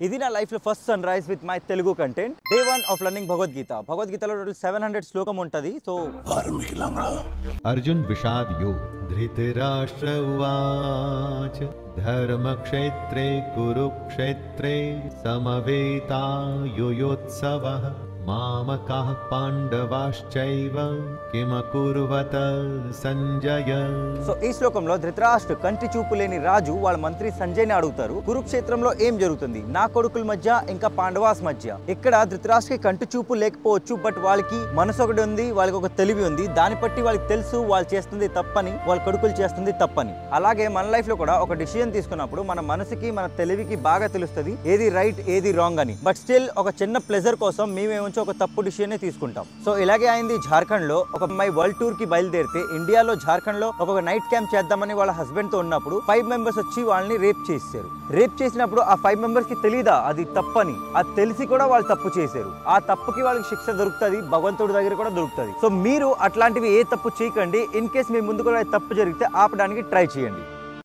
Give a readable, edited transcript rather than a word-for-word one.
ఇది నా లైఫ్ లో first sunrise with my Telugu content. Day 1 of learning Bhagavad Gita. భగవద్గీతలో 700 శ్లోకం ఉంటది. సో अर्जुन विषाद योग धृतराष्ट्र उवाच धर्मक्षेत्रे कुरुक्षेत्रे समवेतायुयोत्सवः मामकाः पांडवाश्चैव किमकुर्वत సంజయ. సో ఈ శ్లోకంలో ధృతరాష్ట్ర కంటి చూపు లేని రాజు వాళ్ళ మంత్రి సంజయ్ని అడుగుతారు, కురుక్షేత్రంలో ఏం జరుగుతుంది, నా కొడుకుల మధ్య ఇంకా పాండవాస్ మధ్య. ఇక్కడ ధృతరాష్ట్రకి కంటి చూపు లేకపోవచ్చు, బట్ వాళ్ళకి మనసు ఒకటి ఉంది, వాళ్ళకి ఒక తెలివి ఉంది. దాన్ని బట్టి వాళ్ళకి తెలుసు వాళ్ళు చేస్తుంది తప్పని, వాళ్ళ కొడుకులు చేస్తుంది తప్పని. అలాగే మన లైఫ్ లో కూడా ఒక డిసిజన్ తీసుకున్నప్పుడు మన మనసుకి మన తెలివికి బాగా తెలుస్తుంది ఏది రైట్ ఏది రాంగ్ అని. బట్ స్టిల్ ఒక చిన్న ప్లెజర్ కోసం మేమేమో ఒక తప్పు డిసిజన్ తీసుకుంటాం. సో ఇలాగే అయింది జార్ఖండ్ లో. ఒక అమ్మాయి వరల్డ్ టూర్ కి బయలుదేరితే ఇండియాలో జార్ఖండ్ లో ఒక నైట్ క్యాంప్ చేద్దామని వాళ్ళ హస్బెండ్ తో ఉన్నప్పుడు 5 మెంబర్స్ వచ్చి వాళ్ళని రేప్ చేశారు. రేప్ చేసినప్పుడు ఆ 5 మెంబర్స్ కి తెలీదా అది తప్పని? అది తెలిసి కూడా వాళ్ళు తప్పు చేశారు. ఆ తప్పుకి వాళ్ళకి శిక్ష దొరుకుతుంది, భగవంతుడి దగ్గర కూడా దొరుకుతుంది. సో మీరు అట్లాంటివి ఏ తప్పు చేయకండి. ఇన్ కేస్ మీ ముందు కూడా తప్పు జరిగితే ఆపడానికి ట్రై చేయండి.